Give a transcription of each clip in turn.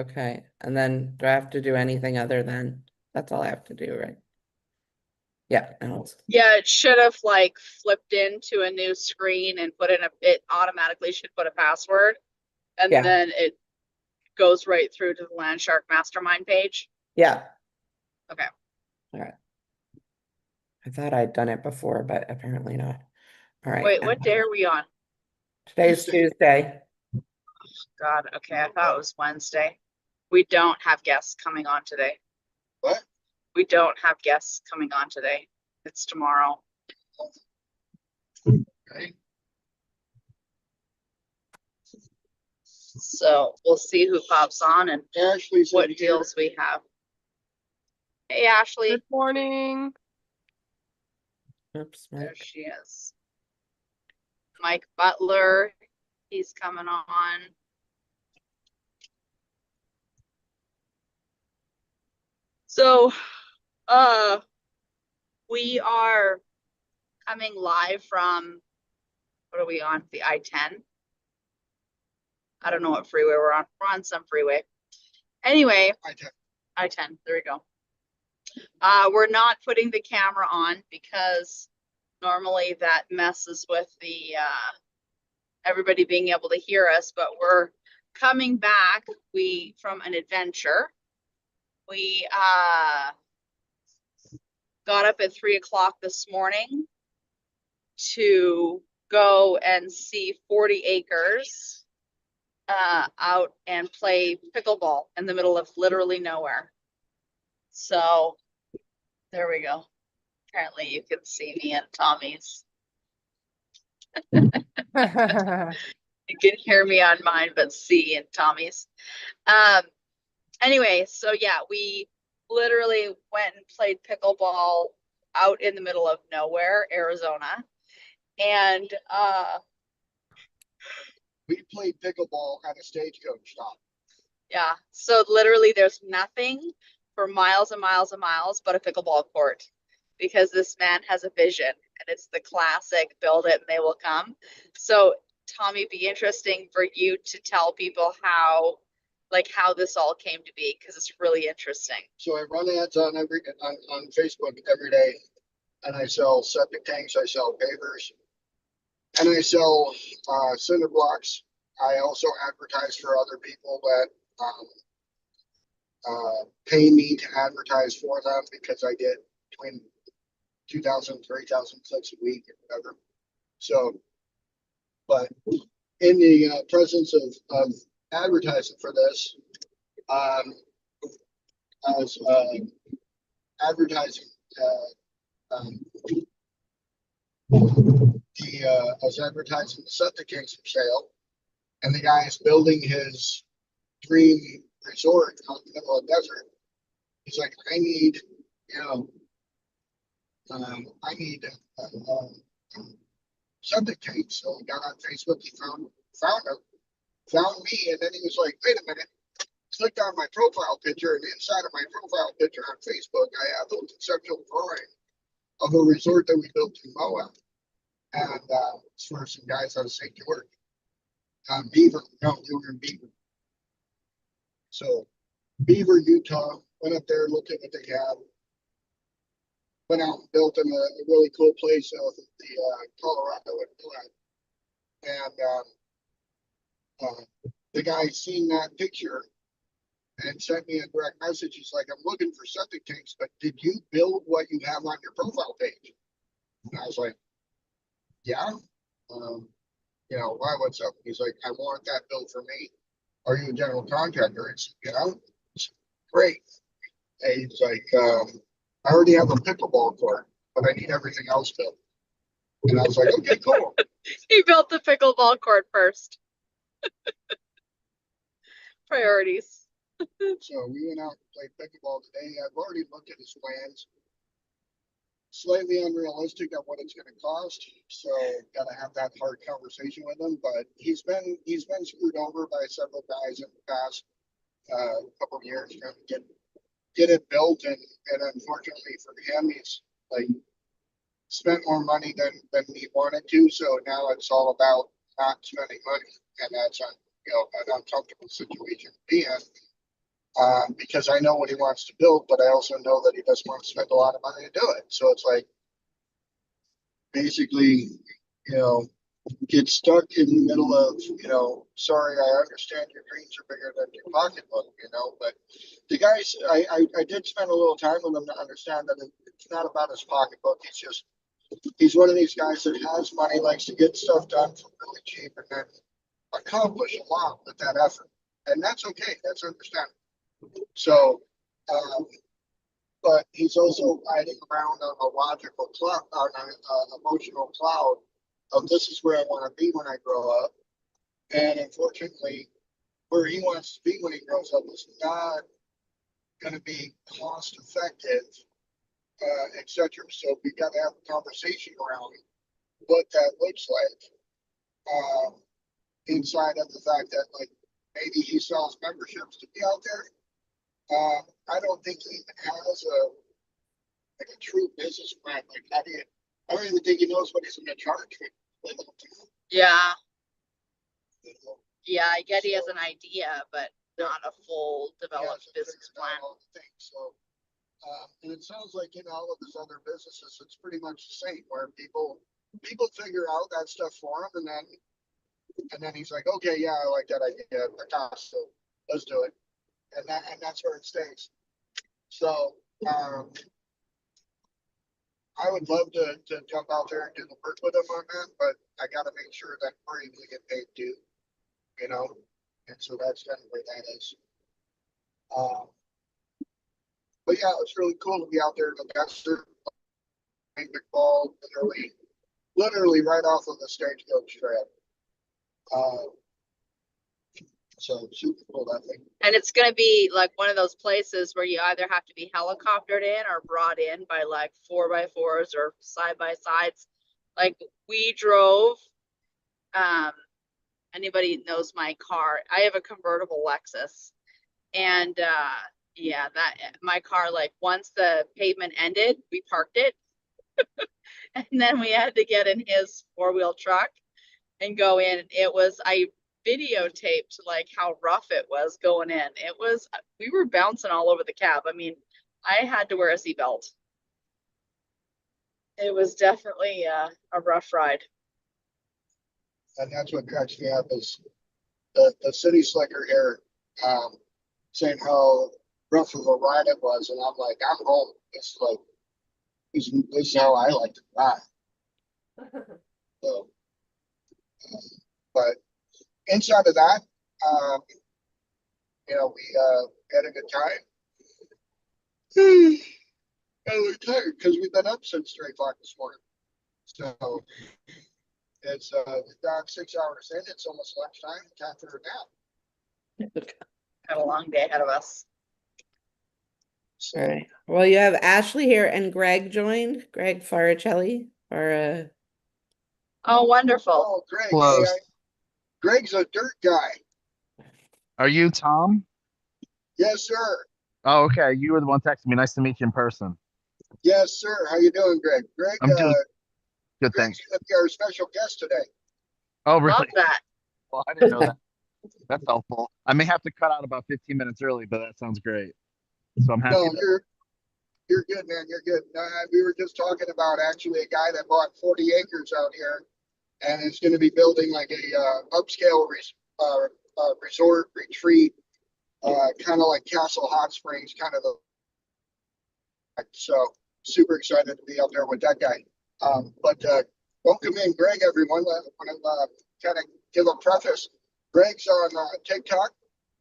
Okay, and then do I have to do anything other than, that's all I have to do, right? Yeah, no, Yeah, it should have like flipped into a new screen and put in it automatically should put a password, and yeah, then it goes right through to the Landshark Mastermind page. yeah. Okay. All right. I thought I'd done it before, but apparently not. All right. Wait, what day are we on? Today's Tuesday. God, okay, I thought it was Wednesday. We don't have guests coming on today. What? We don't have guests coming on today. It's tomorrow. Okay. So we'll see who pops on and Ashley's what in here. deals we have. Hey, Ashley. Good morning. Oops, There Mike. she is. Mike Butler, he's coming on. So, we are coming live from, what are we on? The I-10. I don't know what freeway we're on. We're on some freeway. Anyway, I-10. There we go. We're not putting the camera on because normally that messes with the everybody being able to hear us, but we're coming back from an adventure. We got up at 3 o'clock this morning to go and see 40 acres out and play pickleball in the middle of literally nowhere. So there we go. Apparently you can see me and Tommy's. You can hear me on mine, but see in Tommy's. Anyway, so yeah, we literally went and played pickleball out in the middle of nowhere, Arizona. And We played pickleball at a stagecoach stop. yeah, so literally there's nothing for miles and miles and miles but a pickleball court because this man has a vision and it's the classic build it and they will come. So Tommy, be interesting for you to tell people how this all came to be because it's really interesting. So I run ads on Facebook every day, and I sell septic tanks, I sell pavers, and I sell cinder blocks. I also advertise for other people that pay me to advertise for them because I get between 2,000, 3,000 clicks a week or whatever. So, but in the presence of advertising for this, I was advertising I was advertising the septic tanks for sale, and the guy is building his dream resort out in the middle of the desert. He's like, I need, you know, I need septic tanks. So he got on Facebook, he found me, and then he was like, wait a minute. Clicked on my profile picture, and inside of my profile picture on Facebook, I have a conceptual drawing of a resort that we built in Moab. And it's for some guys out of St. George. Beaver, no, they were in Beaver. So Beaver, Utah, went up there, looked at what they had, went out and built them a really cool place out of the Colorado and the guy seen that picture and sent me a direct message. He's like, I'm looking for septic tanks, but did you build what you have on your profile page? And I was like, yeah. You know, why, what's up? He's like, I want that built for me. Are you a general contractor? It's, you know, it's great. And he's like, I already have a pickleball court, but I need everything else built. And I was like, okay, cool. He built the pickleball court first. Priorities. So we went out and played pickleball today. I've already looked at his plans. Slightly unrealistic at what it's going to cost, so got to have that hard conversation with him. But he's been screwed over by several guys in the past couple of years trying to get it built, and unfortunately for him, he's like spent more money than he wanted to. So now it's all about not spending money, and that's an uncomfortable situation to be in. Because I know what he wants to build, but I also know that he doesn't want to spend a lot of money to do it. So it's like basically, you know, get stuck in the middle of, sorry, I understand your dreams are bigger than your pocketbook, but the guys, I did spend a little time with him to understand that it's not about his pocketbook. He's one of these guys that has money, likes to get stuff done for really cheap and then accomplish a lot with that effort. And that's okay. That's understandable. So, um, but he's also riding around on a logical cloud, on an emotional cloud of this is where I want to be when I grow up. And unfortunately, where he wants to be when he grows up is not going to be cost effective, etc. So we got to have a conversation around what that looks like, inside of the fact that like maybe he sells memberships to be out there. I don't think he even has a true business plan. Like I don't even think he knows what he's going to charge for. Yeah, You know? yeah, I get he has an idea, but not a full developed Yeah, so business figuring out plan. all the things. So, and it sounds like in all of his other businesses, it's pretty much the same. Where people figure out that stuff for him, and then he's like, okay, yeah, I like that idea. So let's do it, and that's where it stays. So, I would love to jump out there and do the work with him on that, but I got to make sure that we get paid due, you know, and so that's kind of where that is. Um, but yeah, it's really cool to be out there in the desert, playing big ball, literally right off of the stagecoach trail. Uh, so super cool, that thing. And it's gonna be like one of those places where you either have to be helicoptered in or brought in by like 4x4s or side by sides. Like we drove, um, anybody knows my car. I have a convertible Lexus. And yeah, that my car, like once the pavement ended, we parked it. And then we had to get in his four-wheel truck and go in. I videotaped like how rough it was going in. We were bouncing all over the cab. I mean, I had to wear a seatbelt. It was definitely a rough ride. And that's what cracks me up is the city slicker here, saying how rough of a ride it was. And I'm like, I'm home. It's like, this is how I like to ride. So, but inside of that, um, we had a good time. And we're tired because we've been up since 3 o'clock this morning. So it's we've got 6 hours in. It's almost lunchtime. Time for a nap. Had a long day ahead of us. So, All right. Well, you have Ashley here and Greg joined, Greg Faricelli, or Oh, wonderful. oh, Greg, Close. Greg's a dirt guy. Are you Tom? Yes, sir. Oh, okay. You were the one texting me. Nice to meet you in person. Yes, sir. How you doing, Greg? Greg, I'm doing good, Greg's thanks. gonna be our special guest today. Oh, Love really? that. Well, I didn't know that. That's helpful. I may have to cut out about 15 minutes early, but that sounds great. So I'm happy. No, you're good, man. You're good. We were just talking about actually a guy that bought 40 acres out here and is going to be building like a upscale resort retreat, kind of like Castle Hot Springs, kind of the. So super excited to be out there with that guy. But welcome in, Greg. Everyone, I want to kind of give a preface. Greg's on TikTok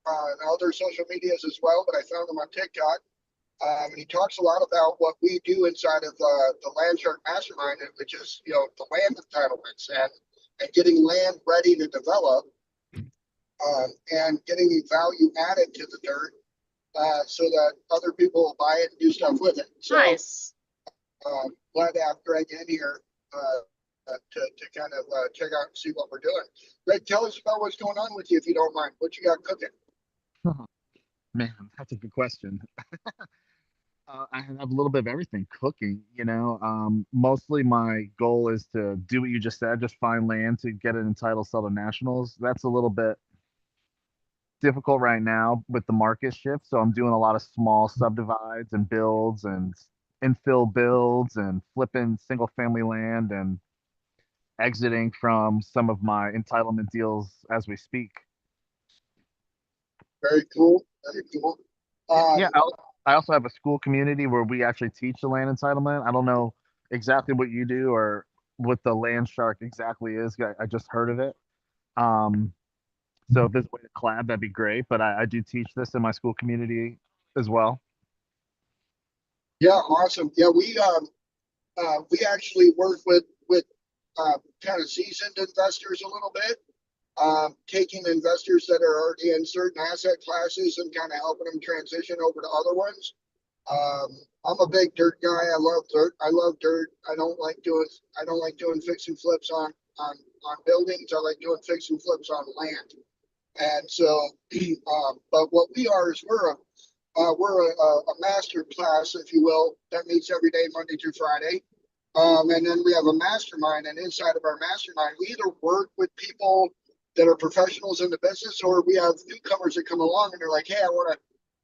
and other social medias as well, but I found him on TikTok. And he talks a lot about what we do inside of the Land Shark Mastermind, which is the land entitlements and getting land ready to develop, and getting value added to the dirt, so that other people will buy it and do stuff with it. So Nice. glad to have Greg in here to kind of check out and see what we're doing. Greg, tell us about what's going on with you if you don't mind. What you got cooking? Man, that's a good question. I have a little bit of everything cooking, mostly my goal is to do what you just said, just find land to get it entitled, sell to nationals. That's a little bit difficult right now with the market shift. So I'm doing a lot of small subdivides and builds and infill builds and flipping single family land and exiting from some of my entitlement deals as we speak. Very cool. Very cool. Um, Yeah, I also have a school community where we actually teach the land entitlement. I don't know exactly what you do or what the land shark exactly is. I just heard of it. Um, so if there's a way to collab, that'd be great. But I do teach this in my school community as well. yeah, awesome. Yeah, we actually work with kind of seasoned investors a little bit, taking investors that are already in certain asset classes and kind of helping them transition over to other ones. I'm a big dirt guy. I love dirt. I love dirt. I don't like doing fix and flips on buildings. I like doing fix and flips on land. And so, but what we are is we're a master class, if you will, that meets every day, Monday through Friday. And then we have a mastermind, and inside of our mastermind, we either work with people that are professionals in the business, or we have newcomers that come along and they're like, "Hey, I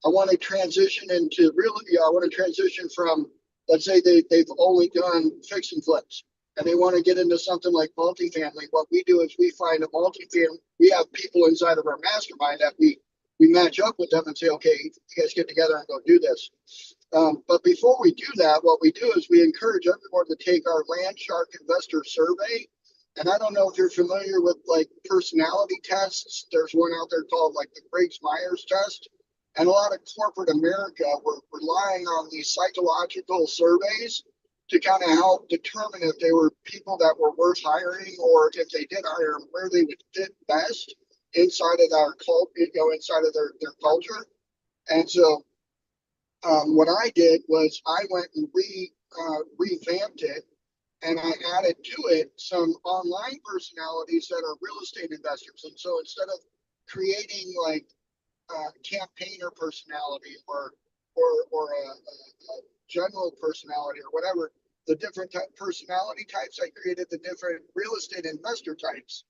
want to transition into really, I want to transition from, let's say they've only done fix and flips, and they want to get into something like multifamily." What we do is we find a multifamily. We have people inside of our mastermind that we match up with them and say, "Okay, you guys get together and go do this." But before we do that, what we do is we encourage everyone to take our Land Shark Investor Survey. And I don't know if you're familiar with like personality tests. There's one out there called like the Briggs-Myers test. And a lot of corporate America were relying on these psychological surveys to kind of help determine if they were people that were worth hiring, or if they did hire them, where they would fit best inside of our cult, inside of their culture. And so what I did was I went and revamped it, and I added to it some online personalities that are real estate investors. And so instead of creating like campaigner personality or a general personality or whatever, the different personality types, I created the different real estate investor types.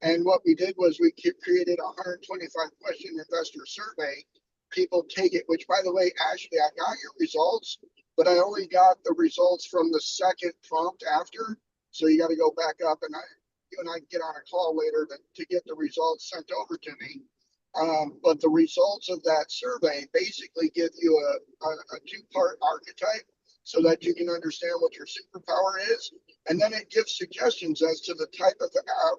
And what we did was we created a 125 question investor survey. People take it, which by the way, Ashley, I got your results, but I only got the results from the second prompt after. So you got to go back up, and you and I can get on a call later to get the results sent over to me. But the results of that survey basically give you a two-part archetype so that you can understand what your superpower is. And then it gives suggestions as to the type of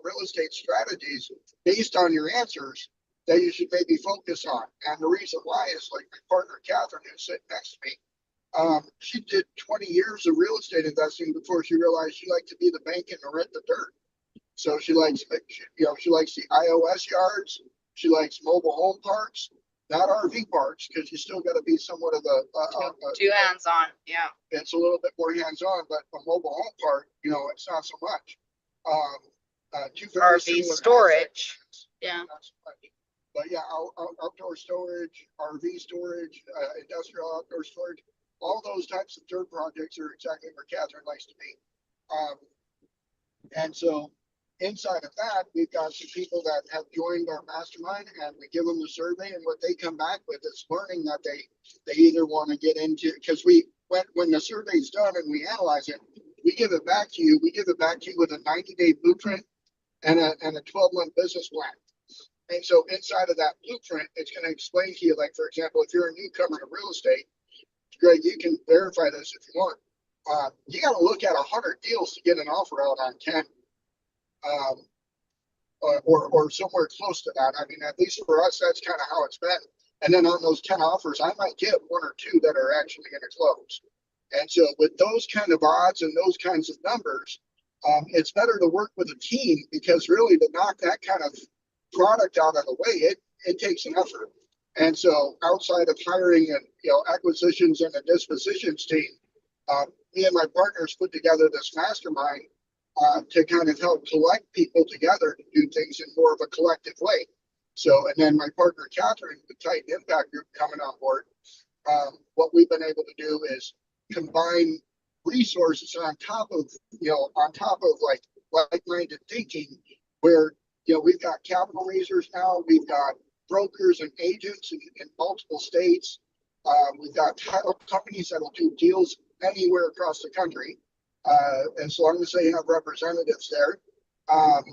real estate strategies based on your answers that you should maybe focus on. And the reason why is like my partner, Catherine, who's sitting next to me. She did 20 years of real estate investing before she realized she liked to be the bank and rent the dirt. So she likes the IOS yards. She likes mobile home parks, not RV parks, because you still got to be somewhat of Two hands on, yeah. It's a little bit more hands-on, but a mobile home park, it's not so much. Two very RV similar storage, assets, yeah. not so much. But yeah, outdoor storage, RV storage, industrial outdoor storage, all those types of dirt projects are exactly where Catherine likes to be. And so inside of that, we've got some people that have joined our mastermind, and we give them the survey, and what they come back with is learning that they either want to get into, because when the survey's done and we analyze it, we give it back to you. We give it back to you with a 90-day blueprint and a 12-month business plan. And so inside of that blueprint, it's going to explain to you, like, for example, if you're a newcomer to real estate, Greg, you can verify this if you want. You got to look at 100 deals to get an offer out on 10. Or somewhere close to that. I mean, at least for us, that's kind of how it's been. And then on those 10 offers, I might get one or two that are actually going to close. And so with those kind of odds and those kinds of numbers, it's better to work with a team, because really to knock that kind of product out of the way, it takes an effort. And so outside of hiring and acquisitions and a dispositions team, me and my partners put together this mastermind to kind of help collect people together to do things in more of a collective way. So, and then my partner, Catherine, the Titan Impact Group, coming on board. What we've been able to do is combine resources on top of like-minded thinking, where, we've got capital raisers now, we've got brokers and agents in multiple states. We've got title companies that'll do deals anywhere across the country, as long as they have representatives there. Um,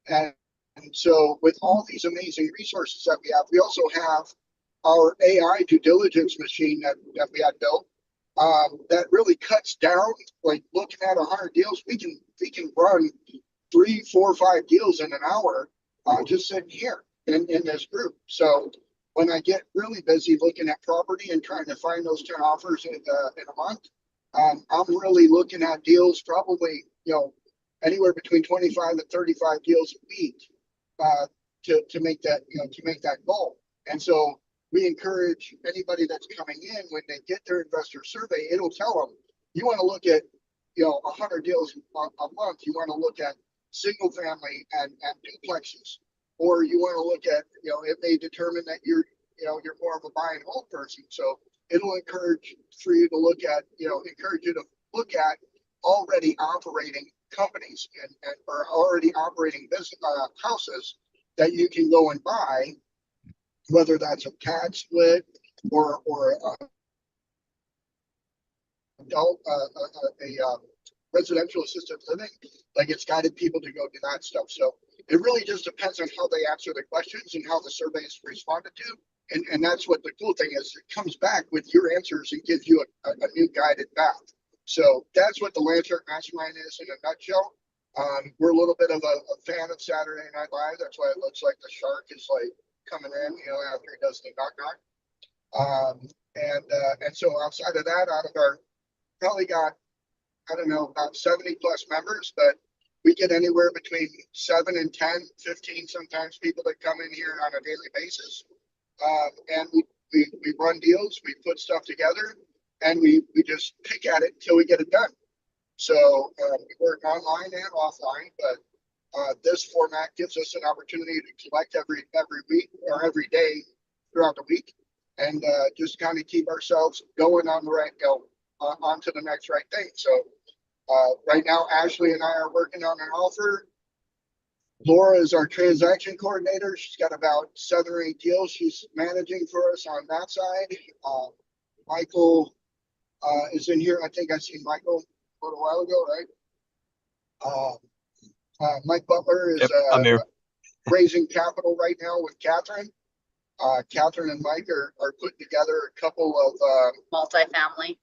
and, and so with all these amazing resources that we have, we also have our AI due diligence machine that we had built, that really cuts down, like looking at 100 deals, we can run 3, 4, 5 deals in an hour, just sitting here in this group. So when I get really busy looking at property and trying to find those 10 offers in a month, I'm really looking at deals probably, anywhere between 25 and 35 deals a week, to make that goal. And so we encourage anybody that's coming in, when they get their investor survey, it'll tell them, you want to look at, 100 deals a month. You want to look at single family and duplexes, or you want to look at, it may determine that you're more of a buy and hold person. So it'll encourage you to look at already operating companies and or already operating business houses that you can go and buy, whether that's a pad split or adult residential assisted living. Like, it's guided people to go do that stuff. So it really just depends on how they answer the questions and how the survey is responded to. And that's what the cool thing is. It comes back with your answers and gives you a new guided path. So that's what the Landshark Mastermind is in a nutshell. We're a little bit of a fan of Saturday Night Live. That's why it looks like the shark is like coming in, after he does the knock knock. And so outside of that, out of our probably got, I don't know, about 70 plus members, but we get anywhere between 7 and 10, 15 sometimes people that come in here on a daily basis. And we run deals, we put stuff together, and we just pick at it until we get it done. So we work online and offline, but this format gives us an opportunity to collect every week or every day throughout the week, and just kind of keep ourselves going on the right on to the next right thing. So right now, Ashley and I are working on an offer. Laura is our transaction coordinator. She's got about 7 or 8 deals she's managing for us on that side. Michael is in here. I think I seen Michael a little while ago, right? Mike Butler is I'm here. raising capital right now with Catherine. Catherine and Mike are putting together a couple of multifamily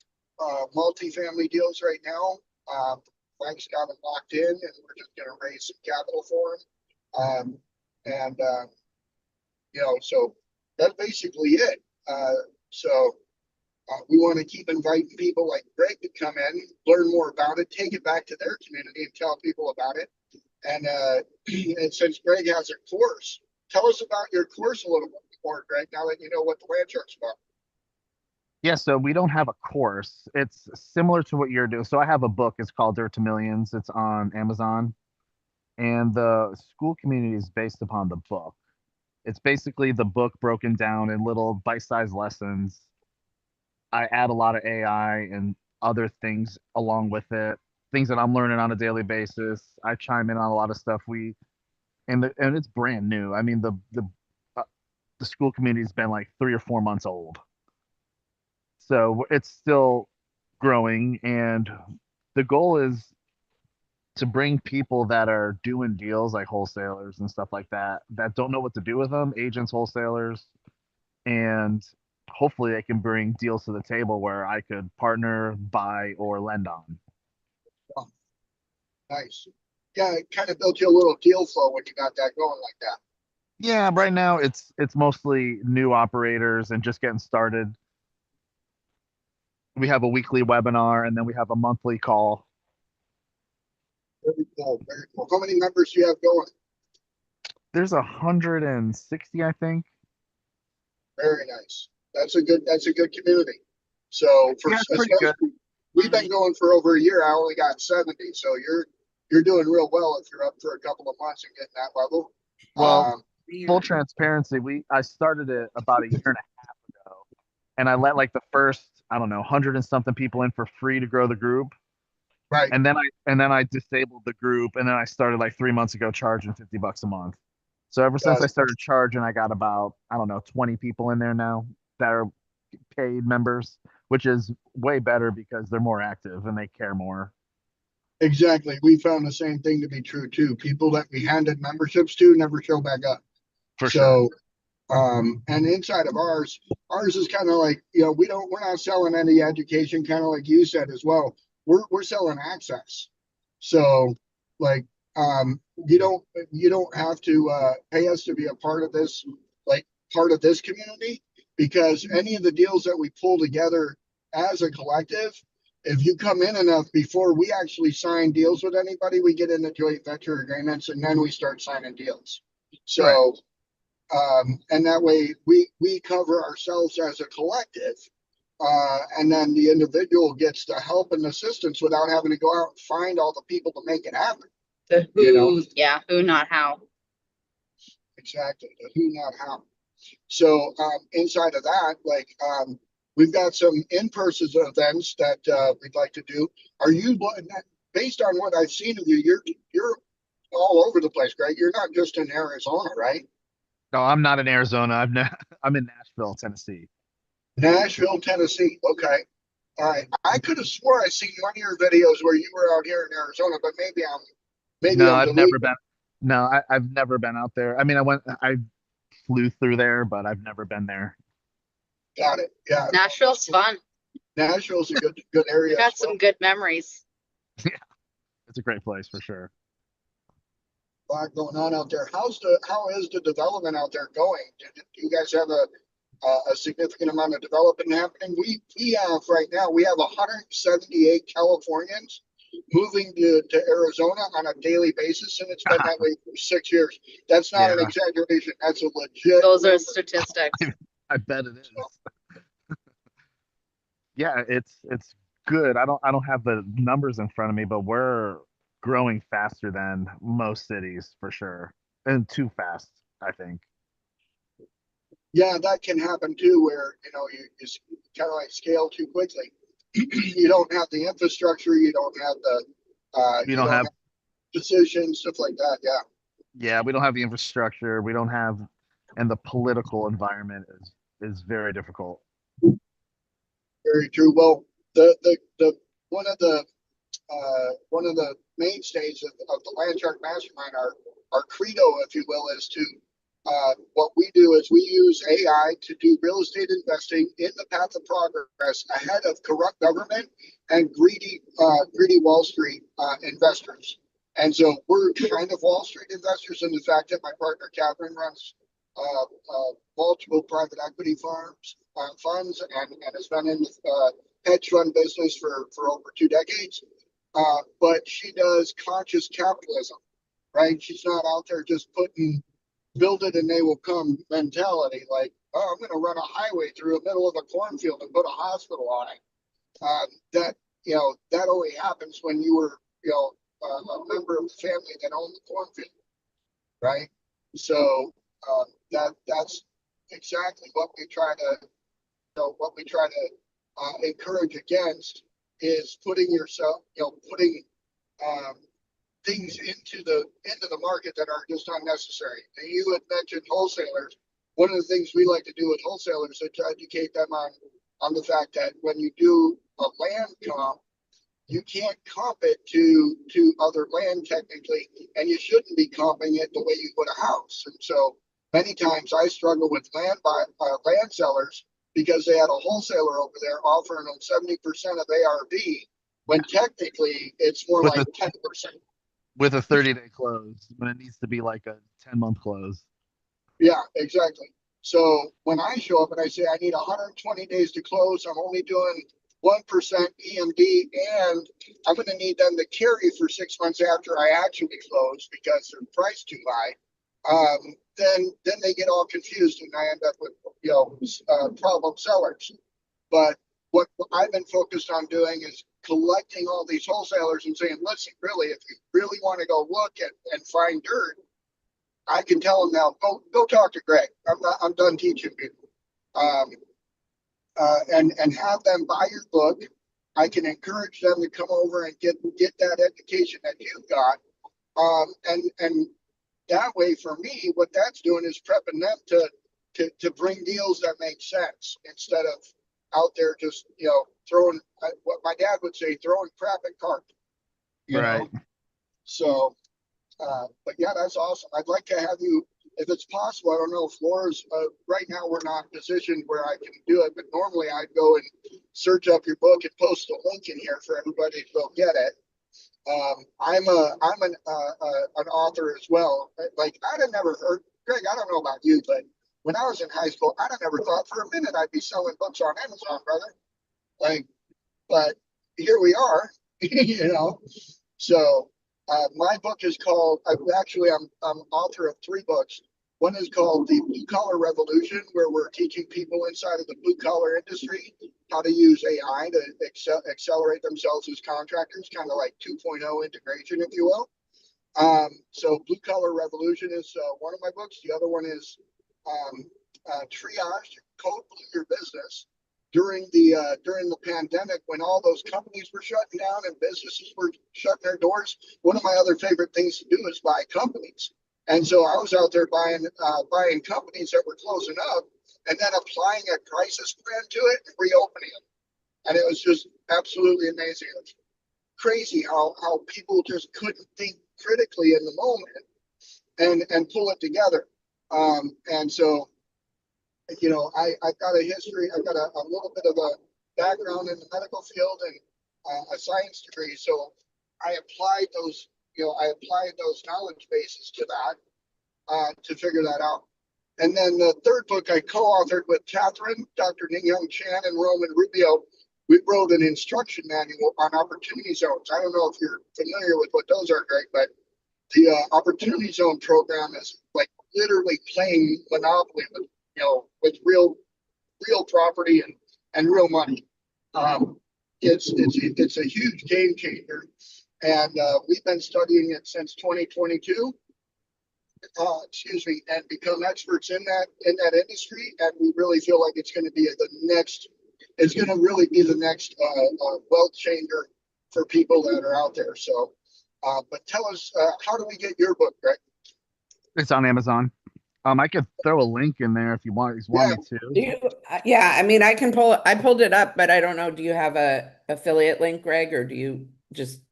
deals right now. Mike's got them locked in, and we're just going to raise some capital for him. So that's basically it. We want to keep inviting people like Greg to come in, learn more about it, take it back to their community and tell people about it. And since Greg has a course, tell us about your course a little bit more, Greg, now that you know what the Landshark's about. Yeah, so we don't have a course. It's similar to what you're doing. So I have a book. It's called Dirt to Millions. It's on Amazon. And the school community is based upon the book. It's basically the book broken down in little bite-sized lessons. I add a lot of AI and other things along with it, things that I'm learning on a daily basis. I chime in on a lot of stuff. And it's brand new. I mean, the school community's been like 3 or 4 months old. So it's still growing, and the goal is to bring people that are doing deals like wholesalers and stuff like that don't know what to do with them, agents, wholesalers, and hopefully they can bring deals to the table where I could partner, buy, or lend on. Oh, nice. Yeah, it kind of built you a little deal flow when you got that going like that. Yeah, right now it's mostly new operators and just getting started. We have a weekly webinar, and then we have a monthly call. Very cool. Very cool. How many members do you have going? There's 160, I think. Very nice. That's a good community. So for Yeah, pretty good. We've been going for over a year. I only got 70. So you're doing real well if you're up for a couple of months and getting that level. Well, full transparency, I started it about a year and a half ago, and I let like the first, I don't know, 100 and something people in for free to grow the group. Right. And then I disabled the group, and then I started like 3 months ago charging $50 a month. So ever since Got I it. started charging, I got about, I don't know, 20 people in there now that are paid members, which is way better because they're more active and they care more. Exactly. We found the same thing to be true too. People that we handed memberships to never show back up. For sure. So, and inside of ours is kind of like, we're not selling any education, kind of like you said as well. We're selling access. So like, you don't have to, pay us to be a part of this, like part of this community, because any of the deals that we pull together as a collective, if you come in enough before we actually sign deals with anybody, we get into joint venture agreements and then we start signing deals. So, and that way we cover ourselves as a collective. And then the individual gets the help and assistance without having to go out and find all the people to make it happen. The You know. who, yeah, who, not how. Exactly. The who, not how. So, inside of that, like, we've got some in-person events that, we'd like to do. Are you, based on what I've seen of you, you're all over the place, Greg. You're not just in Arizona, right? No, I'm not in Arizona. I'm in Nashville, Tennessee. Nashville, Tennessee. Okay. All right. I could have swore I seen one of your videos where you were out here in Arizona, but maybe No, I'm I've never deluded. been. No, I've never been out there. I mean, I flew through there, but I've never been there. Got it. Yeah. Nashville's fun. Nashville's a good area Got as well. some good memories. It's a great place for sure. A lot going on out there. How is the development out there going? Do you guys have a significant amount of development happening? We have right now, we have 178 Californians moving to Arizona on a daily basis, and it's been that way for 6 years. That's not an Yeah, exaggeration. That's a legit Those are number. statistics. I bet it is. Yeah, it's good. I don't have the numbers in front of me, but we're growing faster than most cities for sure, and too fast, I think. Yeah, that can happen too, where you kind of like scale too quickly. You don't have the infrastructure, you don't have the We you don't don't have, have positions, stuff like that. Yeah. yeah, we don't have the infrastructure. We don't have, and the political environment is very difficult. Very true. Well, the one of the mainstays of the Land Shark Mastermind, our credo, if you will, is to what we do is we use AI to do real estate investing in the path of progress ahead of corrupt government and greedy Wall Street investors. And so we're kind of Wall Street investors in the fact that my partner Catherine runs multiple private equity funds, and has been in the hedge fund business for over 2 decades. But she does conscious capitalism, right? She's not out there just putting build it and they will come mentality, like, oh, I'm going to run a highway through the middle of a cornfield and put a hospital on it. That that only happens when you were a member of the family that owned the cornfield, right? So that's exactly what we try to encourage against, is putting yourself, putting um, things into the market that are just unnecessary. And you had mentioned wholesalers. One of the things we like to do with wholesalers is to educate them on the fact that when you do a land comp, you can't comp it to other land technically, and you shouldn't be comping it the way you would a house. And so many times I struggle with land sellers because they had a wholesaler over there offering them 70% of ARV, when technically it's more With like a 10%. with a 30-day close when it needs to be like a 10-month close. Yeah, exactly. So when I show up and I say I need 120 days to close, I'm only doing 1% EMD, and I'm going to need them to carry for 6 months after I actually close because they're priced too high. Then they get all confused and I end up with problem sellers. But what I've been focused on doing is collecting all these wholesalers and saying, listen, really, if you really want to go look and find dirt, I can tell them now, go talk to Greg. I'm done teaching people. And have them buy your book. I can encourage them to come over and get that education that you've got. And that way, for me, what that's doing is prepping them to bring deals that make sense instead of out there just, throwing, what my dad would say, throwing crap at carp, you know? Right. So, but yeah, that's awesome. I'd like to have you, if it's possible. I don't know if Laura's, right now we're not positioned where I can do it, but normally I'd go and search up your book and post a link in here for everybody to go get it. I'm an author as well. Like, I'd have never heard, Greg, I don't know about you, but when I was in high school, I'd have never thought for a minute I'd be selling books on Amazon, brother. Like, but here we are, So, my book is called, I'm author of 3 books. One is called The Blue Collar Revolution, where we're teaching people inside of the blue collar industry how to use AI to accelerate themselves as contractors, kind of like 2.0 integration, if you will. So Blue Collar Revolution is one of my books. The other one is Triage, Code Blue Your Business. During the pandemic, when all those companies were shutting down and businesses were shutting their doors, one of my other favorite things to do is buy companies. And so I was out there buying companies that were closing up and then applying a crisis plan to it and reopening them. And it was just absolutely amazing. It's crazy how people just couldn't think critically in the moment and pull it together. And so, I've got a history, I've got a little bit of a background in the medical field and a science degree. So I applied those knowledge bases to that, to figure that out. And then the third book I co-authored with Catherine, Dr. Ning-Young Chan, and Roman Rubio. We wrote an instruction manual on opportunity zones. I don't know if you're familiar with what those are, Greg, but the opportunity zone program is like literally playing Monopoly with real property and real money. It's a huge game changer, and we've been studying it since 2022. And become experts in that industry, and we really feel like it's going to be it's going to really be the next wealth changer for people that are out there. So, but tell us, how do we get your book, Greg? It's on Amazon. I could throw a link in there if you want me to. Yeah, I mean, I pulled it up, but I don't know. Do you have a affiliate link, Greg, or do you just?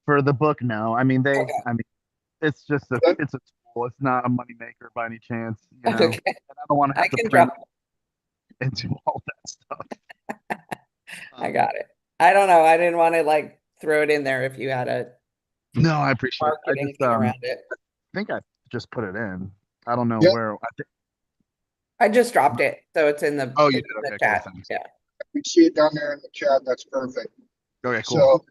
For the book, no. I mean, Okay. it's just it's a tool. It's not a moneymaker by any chance, Okay. And I don't want to I have to can print drop. and do all that stuff. I got it. I don't know. I didn't want to like throw it in there if you had a No, I appreciate it. marketing thing around it. think I just put it in. I don't know Yep. where. I just dropped it, so it's in the Oh, you it's did. in the Okay, cool. chat. Thanks. Yeah. We see it down there in the chat. That's perfect. Okay, cool. So,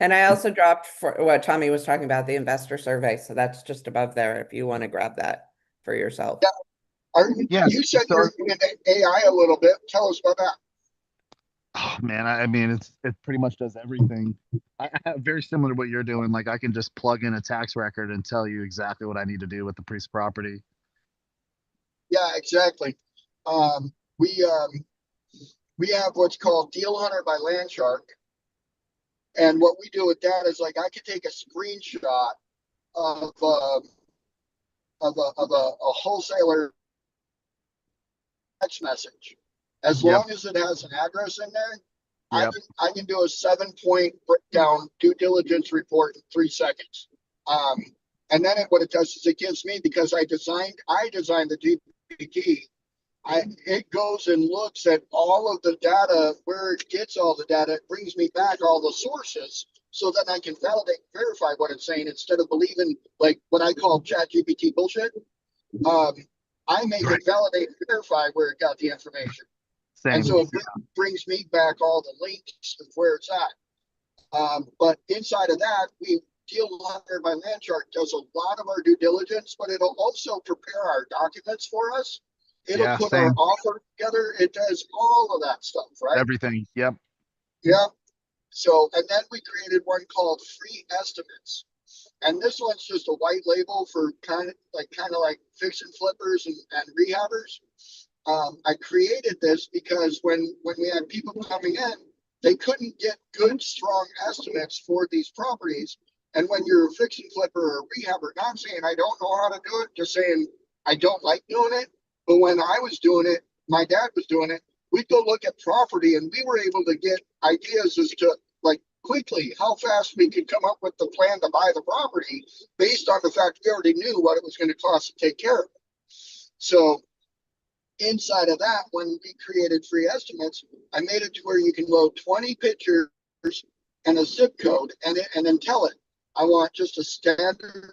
And I also dropped for what Tommy was talking about, the investor survey. So that's just above there if you want to grab that for yourself. yeah. You said you're in AI a little bit. Tell us about that. Oh man, I mean, it pretty much does everything. I have very similar to what you're doing. Like I can just plug in a tax record and tell you exactly what I need to do with the piece of property. Yeah, exactly. Um, we have what's called Deal Hunter by Landshark, and what we do with that is like I could take a screenshot of a wholesaler text message. As Yep. long as it has an address in there, Yep. I can do a 7-point breakdown due diligence report in 3 seconds. And then what it does is it gives me, because I designed the GPT, it goes and looks at all of the data, where it gets all the data, it brings me back all the sources, so that I can validate and verify what it's saying instead of believing like what I call ChatGPT bullshit. I make it validate and verify where it got the information. Same. And so it brings me back all the links of where it's at. But inside of that, Deal Hunter by Landshark does a lot of our due diligence, but it'll also prepare our documents for us. It'll put our offer together. It does all of that stuff, right? Everything. Yep. Yeah. So, and then we created one called Free Estimates. And this one's just a white label for kind of like fix and flippers and rehabbers. I created this because when we had people coming in, they couldn't get good, strong estimates for these properties And when you're a fix and flipper or a rehabber, not saying I don't know how to do it, just saying I don't like doing it. But when I was doing it, my dad was doing it, we'd go look at property and we were able to get ideas as to like quickly how fast we could come up with the plan to buy the property based on the fact we already knew what it was going to cost to take care of it. So inside of that, when we created free estimates, I made it to where you can load 20 pictures and a zip code and then tell it, I want just a standard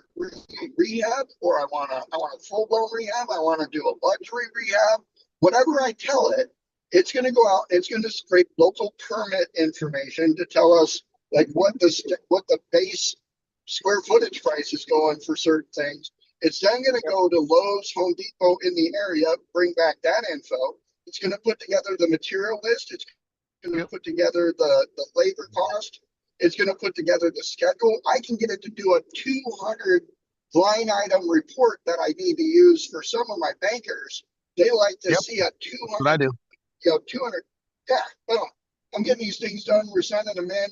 rehab, or I want a full blown rehab. I want to do a luxury rehab. Whatever I tell it, it's going to go out. It's going to scrape local permit information to tell us like what the base square footage price is going for certain things. It's then going to go to Lowe's, Home Depot in the area, bring back that info. It's going to put together the material list. It's going to put together the labor cost. It's going to put together the schedule. I can get it to do a 200 line item report that I need to use for some of my bankers. They like to see a 200. What I do. 200. Yeah, well, I'm getting these things done. We're sending them in,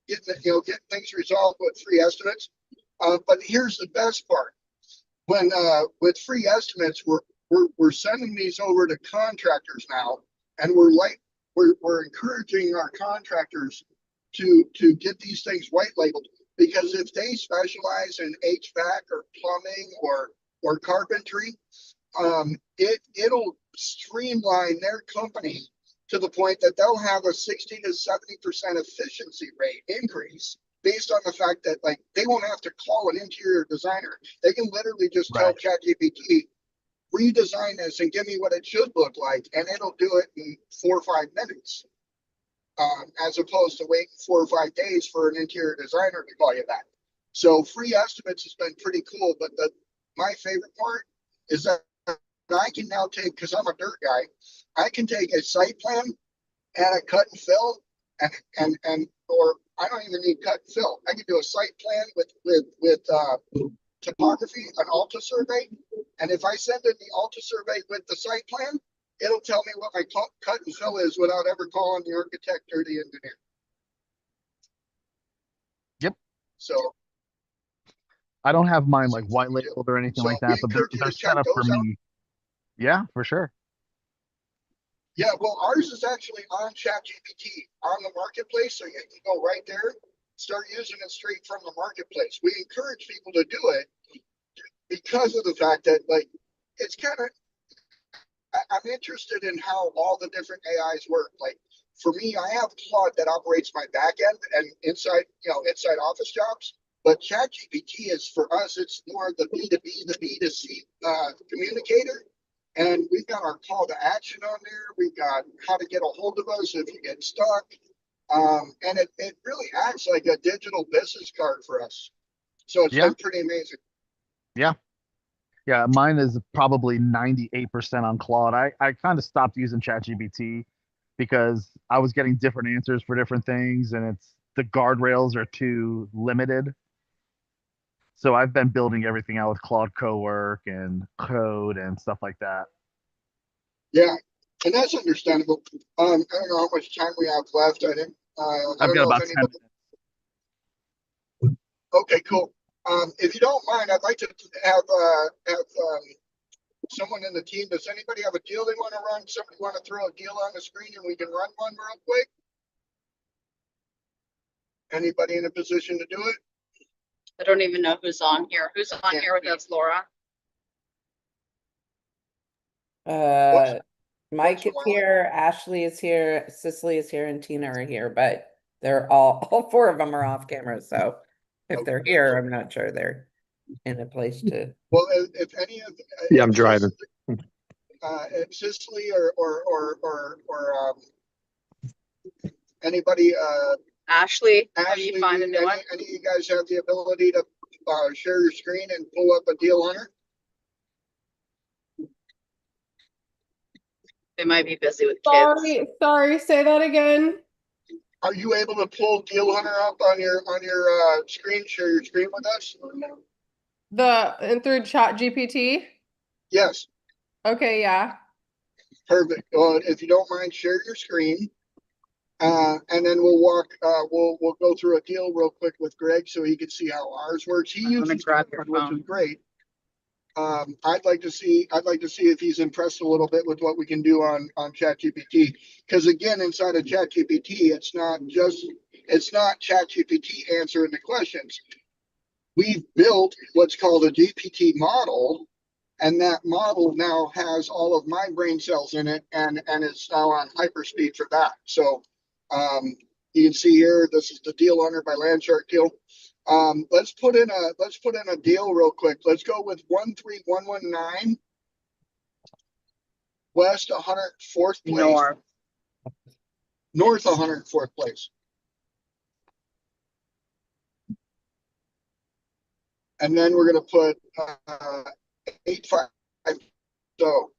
getting things resolved with free estimates. But here's the best part. When with free estimates, we're sending these over to contractors now, and we're encouraging our contractors to get these things white labeled, because if they specialize in HVAC or plumbing or carpentry, it'll streamline their company to the point that they'll have a 60 to 70% efficiency rate increase based on the fact that like they won't have to call an interior designer. They can literally just tell ChatGPT, redesign this and give me what it should look like, and it'll do it in 4 or 5 minutes. As opposed to waiting 4 or 5 days for an interior designer to call you back. So free estimates has been pretty cool, but my favorite part is that I can now take, because I'm a dirt guy, I can take a site plan and a cut and fill, and or I don't even need cut and fill. I can do a site plan with topography, an Alta survey, and if I send in the Alta survey with the site plan, it'll tell me what my cut and fill is without ever calling the architect or the engineer. Yep. So I don't have mine like white labeled or anything like that, but they're set up for me. Yeah, for sure. Yeah, well, ours is actually on ChatGPT on the marketplace, so you can go right there, start using it straight from the marketplace. We encourage people to do it because of the fact that, like, it's kind of, I'm interested in how all the different AIs work. Like, for me, I have Claude that operates my back end and inside office jobs. But ChatGPT is for us, it's more the B2B, the B2C communicator. And we've got our call to action on there. We've got how to get a hold of us if you get stuck. And it really acts like a digital business card for us. So it's been pretty amazing. Yeah. Yeah, mine is probably 98% on Claude. I kind of stopped using ChatGPT because I was getting different answers for different things, and the guardrails are too limited. So I've been building everything out with Claude Cowork and code and stuff like that. Yeah, and that's understandable. I don't know how much time we have left. I I've don't got know about if 10 anybody. minutes. Okay, cool. If you don't mind, I'd like to have someone in the team. Does anybody have a deal they want to run? Somebody want to throw a deal on the screen and we can run one real quick? Anybody in a position to do it? I don't even know who's on here. Who's on here with us, Laura? Mike is here, Ashley is here, Cicely is here, and Tina are here, but they're all 4 of them are off camera. So if they're here, I'm not sure they're in a place to. Well, if any of Yeah, I'm driving. If Cicely or anybody Ashley, have Ashley, you find a new one? any of you guys have the ability to share your screen and pull up a deal on her? They might be busy with kids. Sorry, say that again. Are you able to pull Deal Hunter up on your screen? Share your screen with us? And through Chat GPT? Yes, Okay, yeah. perfect. If you don't mind, share your screen. And then we'll go through a deal real quick with Greg so he can see how ours works. He I'm gonna uses grab your Mastermind, which phone. is great. I'd like to see if he's impressed a little bit with what we can do on ChatGPT. Because again, inside of ChatGPT, it's not ChatGPT answering the questions. We've built what's called a GPT model, and that model now has all of my brain cells in it, and it's now on hyperspeed for that. So you can see here, this is the deal under by Landshark Deal. Let's put in a deal real quick. Let's go with 13119 West 104th place, North 104th place. And then we're gonna put 85. So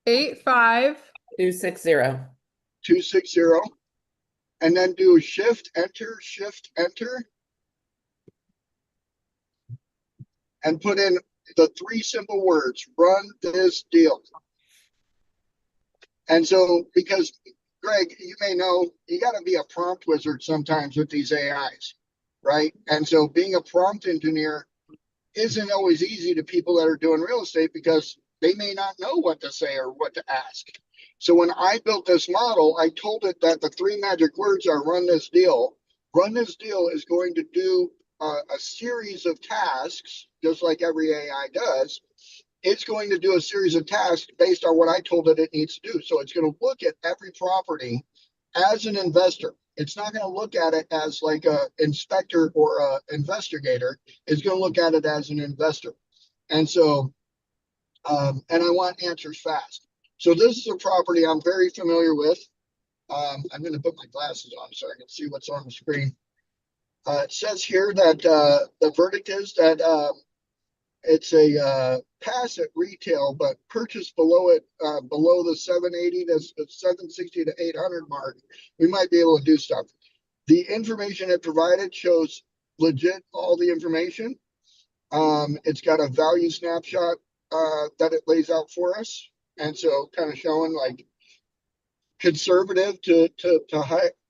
85. 260. 260. And then do shift enter, and put in the 3 simple words, run this deal. And so, because Greg, you may know, you got to be a prompt wizard sometimes with these AIs, right? And so being a prompt engineer isn't always easy to people that are doing real estate because they may not know what to say or what to ask. So when I built this model, I told it that the 3 magic words are run this deal. Run this deal is going to do a series of tasks, just like every AI does. It's going to do a series of tasks based on what I told it needs to do. So it's going to look at every property as an investor. It's not going to look at it as like a inspector or a investigator. It's going to look at it as an investor. And so, and I want answers fast. So this is a property I'm very familiar with. I'm going to put my glasses on so I can see what's on the screen. It says here that the verdict is that it's a pass at retail, but purchase below it, below the 780 to 760 to 800 mark, we might be able to do stuff. The information it provided shows legit all the information. It's got a value snapshot that it lays out for us, and so kind of showing like conservative to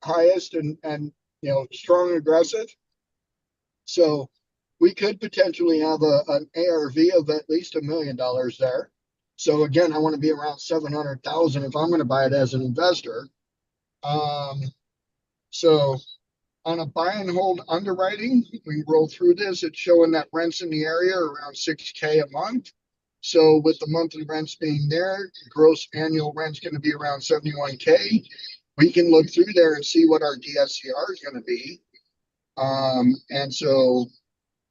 highest and strong aggressive. So we could potentially have an ARV of at least $1 million there. So again, I want to be around 700,000 if I'm going to buy it as an investor. So on a buy and hold underwriting, we roll through this. It's showing that rents in the area are around $6K a month. So with the monthly rents being there, gross annual rent's going to be around $71K. We can look through there and see what our DSCR is going to be. And so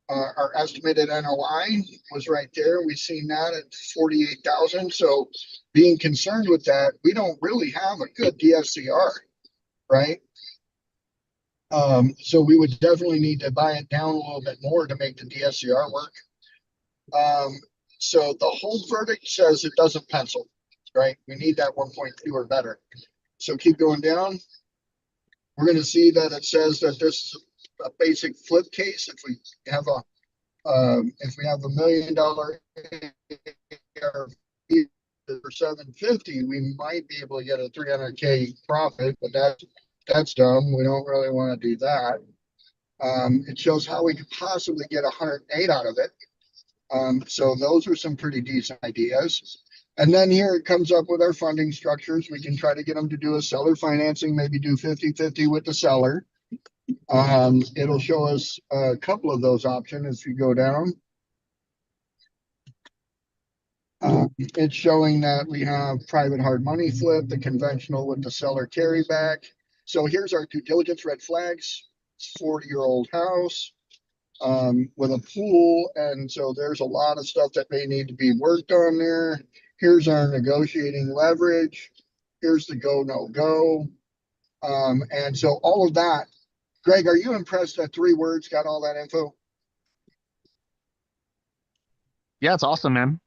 our estimated NOI was right there. We've seen that at 48,000. So being concerned with that, we don't really have a good DSCR, right? So we would definitely need to buy it down a little bit more to make the DSCR work. So the hold verdict says it doesn't pencil, right? We need that 1.2 or better. So keep going down. We're going to see that it says that this is a basic flip case. If we have $1 million ARV for 750, we might be able to get a 300K profit, but that's dumb. We don't really want to do that. It shows how we could possibly get 108 out of it. So those are some pretty decent ideas. And then here it comes up with our funding structures. We can try to get them to do a seller financing, maybe do 50-50 with the seller. It'll show us a couple of those options as you go down. It's showing that we have private hard money flip, the conventional with the seller carryback. So here's our due diligence red flags. It's a 40-year-old house with a pool. And so there's a lot of stuff that may need to be worked on there. Here's our negotiating leverage. Here's the go, no go. And so all of that. Greg, are you impressed that 3 words got all that info? Yeah, it's awesome, man.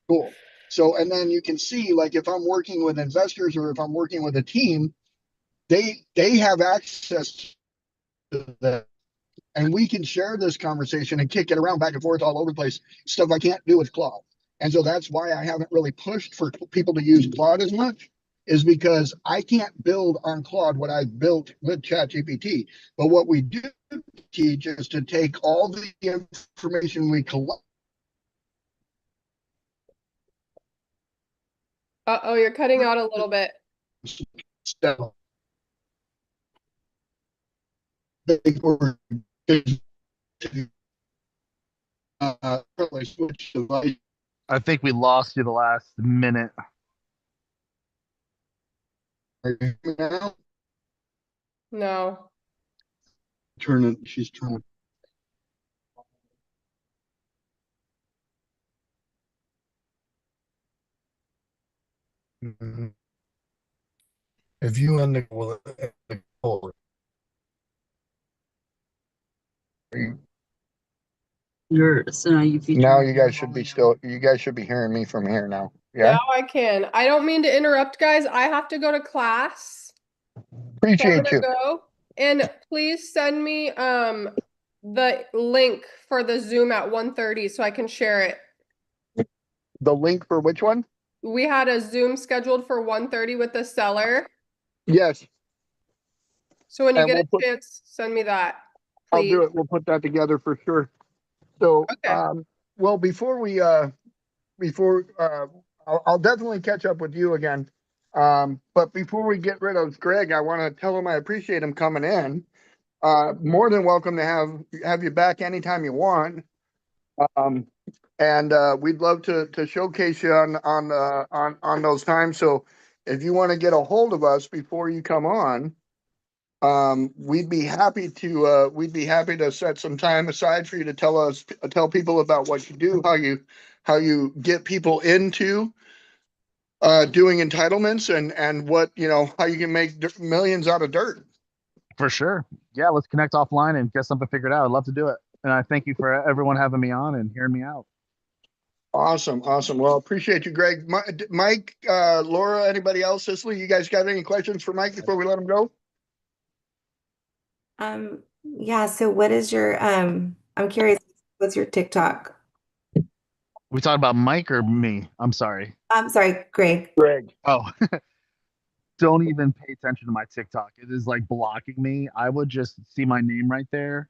Cool. So, and then you can see, like, if I'm working with investors or if I'm working with a team, they have access to that. And we can share this conversation and kick it around back and forth all over the place, stuff I can't do with Claude. And so that's why I haven't really pushed for people to use Claude as much, is because I can't build on Claude what I've built with ChatGPT. But what we do teach is to take all the information we collect. Uh-oh, you're cutting out a little bit. Switch device. I think we lost you the last minute. Now, No. she's turning. If you end the call, So now you feature. now you guys should be hearing me from here now. Yeah, Now I can. I don't mean to interrupt, guys. I have to go to class. So I'm appreciate gonna you. go. And please send me the link for the Zoom at 1:30 so I can share it. The link for which one? We had a Zoom scheduled for 1:30 with the seller. Yes, So when you And get we'll a put- chance, send me that, I'll please. do it. We'll put that together for sure. So, Okay. well, I'll definitely catch up with you again. But before we get rid of Greg, I want to tell him I appreciate him coming in. More than welcome to have you back anytime you want. And we'd love to showcase you on those times. So if you want to get a hold of us before you come on, we'd be happy to set some time aside for you to tell people about what you do, how you get people into doing entitlements and what, how you can make millions out of dirt. For sure. Yeah, let's connect offline and get something figured out. I'd love to do it. And I thank you for everyone having me on and hearing me out. Awesome. Well, appreciate you, Greg. Mike, Laura, anybody else, Cicely, you guys got any questions for Mike before we let him go? Yeah, so what is your I'm curious, what's your TikTok? We talking about Mike or me? I'm sorry. I'm sorry, Greg. Greg. Oh, don't even pay attention to my TikTok. It is like blocking me. I would just see my name right there.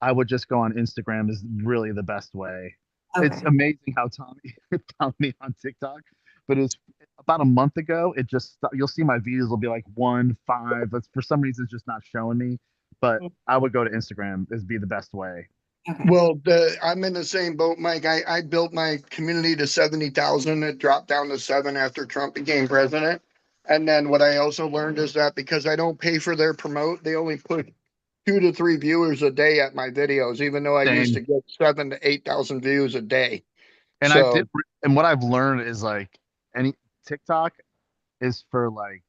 I would just go on Instagram is really the best way. It's Okay. amazing how Tommy found me on TikTok, but it's about a month ago. It just you'll see my views will be like 1, 5. But for some reason, it's just not showing me. But I would go to Instagram is be the best way. Okay. Well, I'm in the same boat, Mike. I built my community to 70,000. It dropped down to 7 after Trump became president. And then what I also learned is that because I don't pay for their promote, they only put 2 to 3 viewers a day at my videos, even though I used to Same. get 7 to 8,000 views a day. And So and what I've learned is like any TikTok is for like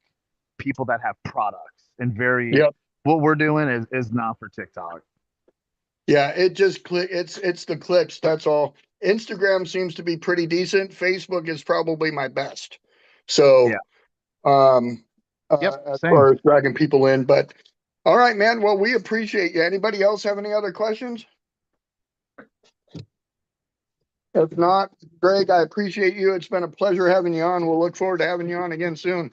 people that have products and Yep. what we're doing is not for TikTok. Yeah, it just it's the clicks, that's all. Instagram seems to be pretty decent. Facebook is probably my best. So Yeah. as Same. far as dragging people in, but all right, man. Well, we appreciate you. Anybody else have any other questions? If not, Greg, I appreciate you. It's been a pleasure having you on. We'll look forward to having you on again soon.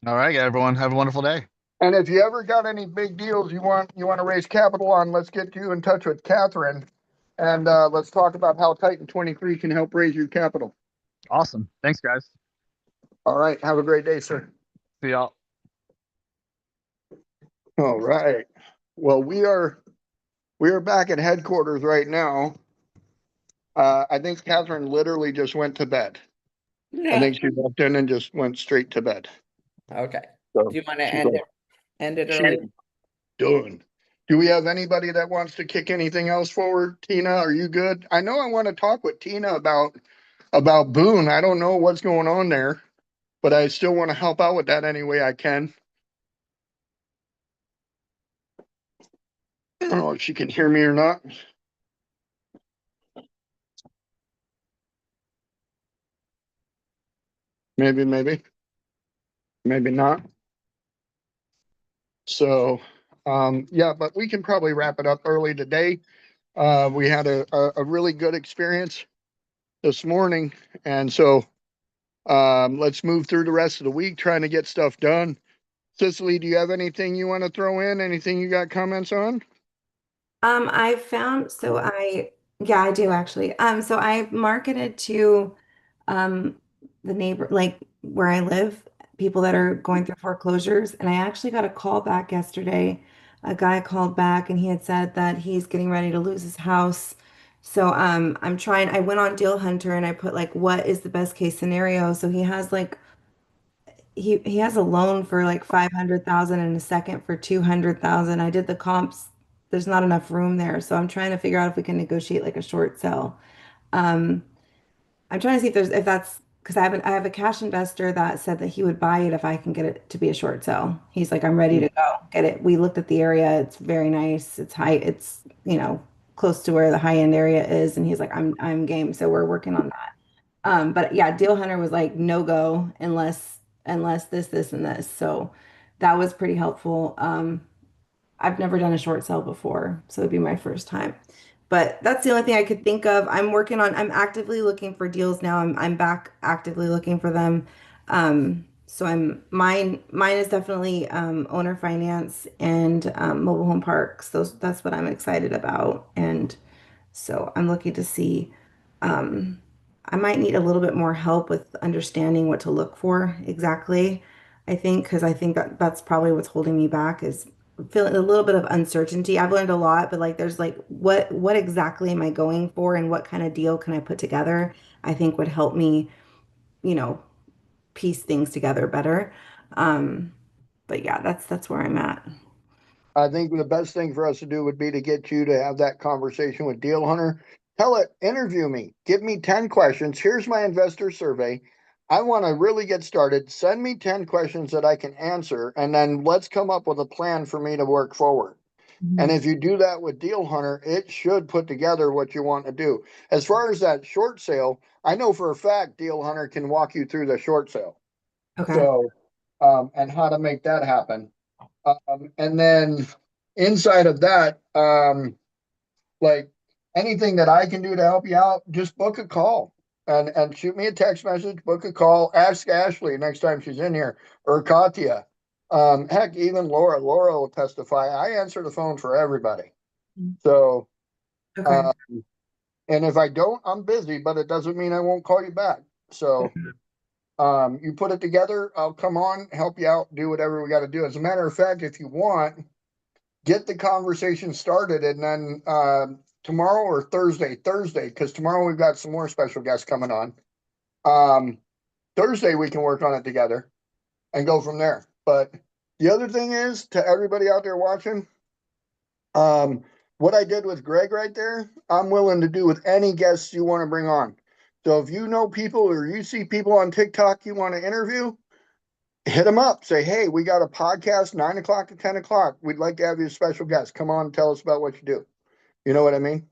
All right, everyone. Have a wonderful day. And if you ever got any big deals you want to raise capital on, let's get you in touch with Catherine, and let's talk about how Titan 23 can help raise your capital. Awesome. Thanks, guys. All right. Have a great day, sir. See y'all. All right. Well, we are back at headquarters right now. I think Catherine literally just went to bed. I Yeah. think she walked in and just went straight to bed. Okay. So Do you want to she's end it she's early? done. Do we have anybody that wants to kick anything else forward? Tina, are you good? I know I want to talk with Tina about Boone. I don't know what's going on there, but I still want to help out with that any way I can. I don't know if she can hear me or not. Maybe not. So, yeah, but we can probably wrap it up early today. We had a really good experience this morning. And so, Let's move through the rest of the week trying to get stuff done. Cicely, do you have anything you want to throw in? Anything you got comments on? I found yeah, I do actually. So I marketed to um the neighbor like where I live, people that are going through foreclosures, and I actually got a call back yesterday. A guy called back and he had said that he's getting ready to lose his house. So I went on Deal Hunter and I put like what is the best case scenario? So he has like he has a loan for like 500,000 and a second for 200,000. I did the comps. There's not enough room there, so I'm trying to figure out if we can negotiate like a short sale. Um, I'm trying to see if that's because I have a cash investor that said that he would buy it if I can get it to be a short sale. He's like, I'm ready to go get it. We looked at the area. It's very nice. It's high. It's, close to where the high end area is. And he's like, I'm game. So we're working on that. But yeah, Deal Hunter was like no go unless this, and this. So that was pretty helpful. I've never done a short sale before, so it'd be my first time. But that's the only thing I could think of. I'm actively looking for deals now. I'm back actively looking for them. So mine is definitely owner finance and mobile home parks. That's what I'm excited about. And so I'm looking to see. Um, I might need a little bit more help with understanding what to look for exactly. I think because I think that that's probably what's holding me back is feeling a little bit of uncertainty. I've learned a lot, but like there's like what exactly am I going for and what kind of deal can I put together? I think would help me, you know, piece things together better. Um, but yeah, that's where I'm at. I think the best thing for us to do would be to get you to have that conversation with Deal Hunter. Tell it, interview me, give me 10 questions. Here's my investor survey. I want to really get started. Send me 10 questions that I can answer, and then let's come up with a plan for me to work forward. And if you do that with Deal Hunter, it should put together what you want to do. As far as that short sale, I know for a fact Deal Hunter can walk you through the short sale. Okay. So, and how to make that happen. And then inside of that, like anything that I can do to help you out, just book a call and shoot me a text message, book a call, ask Ashley next time she's in here or Katya. Heck, even Laura will testify. I answer the phone for everybody. So, Okay. uh, and if I don't, I'm busy, but it doesn't mean I won't call you back. So, you put it together, I'll come on, help you out, do whatever we got to do. As a matter of fact, if you want, get the conversation started and then tomorrow or Thursday, because tomorrow we've got some more special guests coming on. Thursday we can work on it together and go from there. But the other thing is to everybody out there watching, what I did with Greg right there, I'm willing to do with any guests you want to bring on. So if you know people or you see people on TikTok you want to interview, hit them up. Say, hey, we got a podcast 9 o'clock to 10 o'clock. We'd like to have you a special guest. Come on and tell us about what you do. You know what I mean?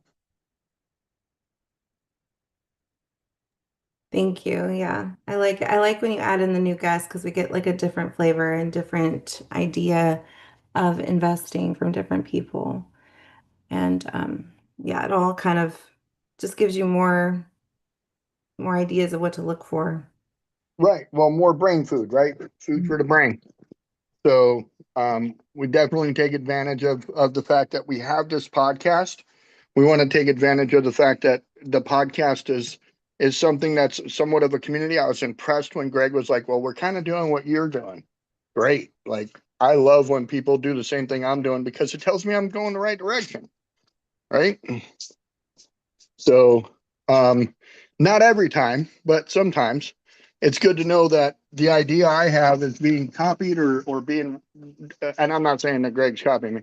Thank you. Yeah. I like when you add in the new guests because we get like a different flavor and different idea of investing from different people. And yeah, it all kind of just gives you more ideas of what to look for. Right. Well, more brain food, right? Food for the brain. So we definitely take advantage of the fact that we have this podcast. We want to take advantage of the fact that the podcast is something that's somewhat of a community. I was impressed when Greg was like, well, we're kind of doing what you're doing. Great. Like I love when people do the same thing I'm doing because it tells me I'm going the right direction. Right. So not every time, but sometimes it's good to know that the idea I have is being copied or being, and I'm not saying that Greg's copying me.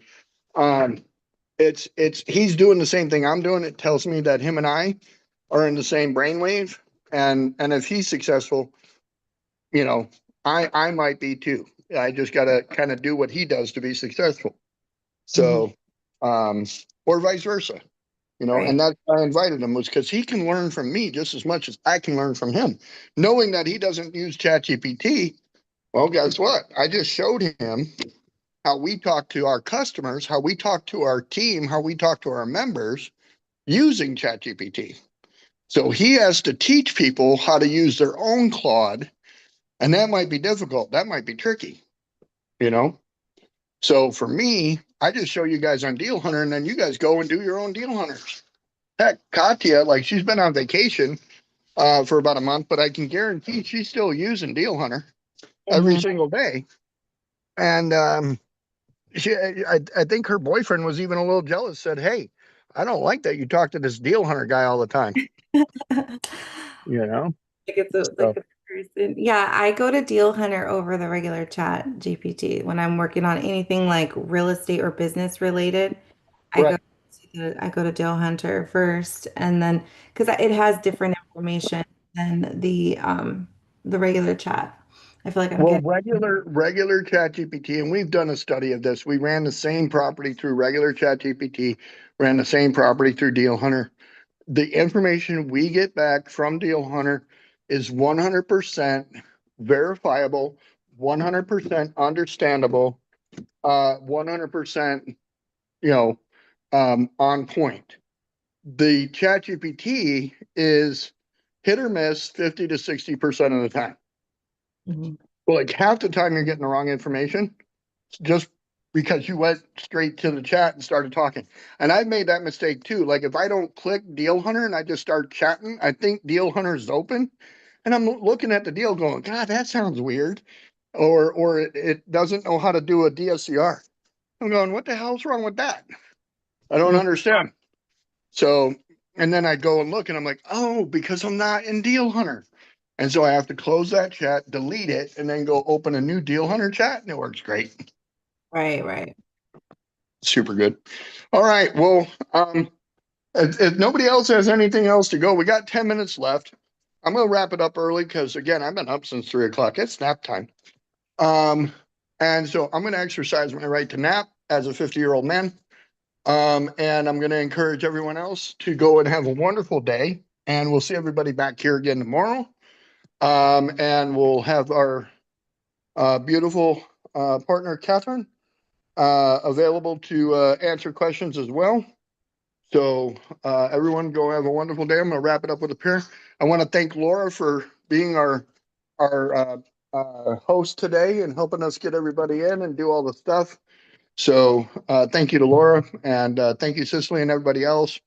Um, he's doing the same thing I'm doing. It tells me that him and I are in the same brainwave. And if he's successful, you know, I might be too. I just got to kind of do what he does to be successful. So, or vice versa. Right. And that's why I invited him was because he can learn from me just as much as I can learn from him. Knowing that he doesn't use ChatGPT, well, guess what? I just showed him how we talk to our customers, how we talk to our team, how we talk to our members using ChatGPT. So he has to teach people how to use their own Claude, and that might be difficult. That might be tricky, you know? So for me, I just show you guys on Deal Hunter, and then you guys go and do your own Deal Hunters. Heck, Katya, like she's been on vacation for about a month, but I can guarantee she's still using Deal Hunter every Mhm. single day. And I think her boyfriend was even a little jealous, said, "Hey, I don't like that you talk to this Deal Hunter guy all the time." You know? Like it's a So, like a person. Yeah, I go to Deal Hunter over the regular Chat GPT when I'm working on anything like real estate or business related. right. I go to Deal Hunter first, and then because it has different information than the regular chat. I feel like I'm Well, getting. regular Chat GPT, and we've done a study of this. We ran the same property through regular Chat GPT, ran the same property through Deal Hunter. The information we get back from Deal Hunter is 100% verifiable, 100% understandable, 100%, on point. The ChatGPT is hit or miss 50 to 60% of the time. Mhm. Well, like half the time you're getting the wrong information just because you went straight to the chat and started talking. And I've made that mistake too. Like if I don't click Deal Hunter and I just start chatting, I think Deal Hunter is open. And I'm looking at the deal going, God, that sounds weird. Or it doesn't know how to do a DSCR. I'm going, what the hell's wrong with that? I don't Mhm. understand. So, and then I go and look and I'm like, oh, because I'm not in Deal Hunter. And so I have to close that chat, delete it, and then go open a new Deal Hunter chat, and it works great. Right, right. Super good. All right. Well, if nobody else has anything else to go, we got 10 minutes left. I'm going to wrap it up early because, again, I've been up since 3 o'clock. It's nap time. And so I'm going to exercise my right to nap as a 50-year-old man. And I'm going to encourage everyone else to go and have a wonderful day. And we'll see everybody back here again tomorrow. And we'll have our beautiful partner, Catherine, available to answer questions as well. So everyone go have a wonderful day. I'm going to wrap it up with a prayer. I want to thank Laura for being our host today and helping us get everybody in and do all the stuff. So thank you to Laura, and thank you, Cicely, and everybody else.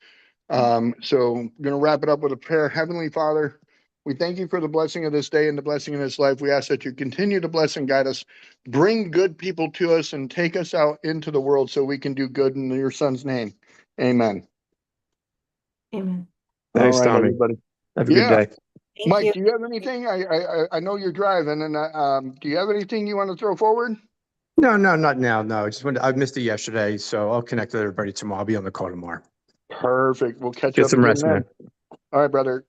So I'm going to wrap it up with a prayer. Heavenly Father, we thank you for the blessing of this day and the blessing of this life. We ask that you continue to bless and guide us, bring good people to us, and take us out into the world so we can do good in your son's name. Amen. Amen. All Thanks, right, Tommy. everybody. Have a good Yeah. day. Thank Mike, you. do you have anything? I know you're driving, and do you have anything you want to throw forward? No, not now. No, I missed it yesterday, so I'll connect with everybody tomorrow. I'll be on the call tomorrow. Perfect. We'll catch Get up some again rest, man. then. All right, brother.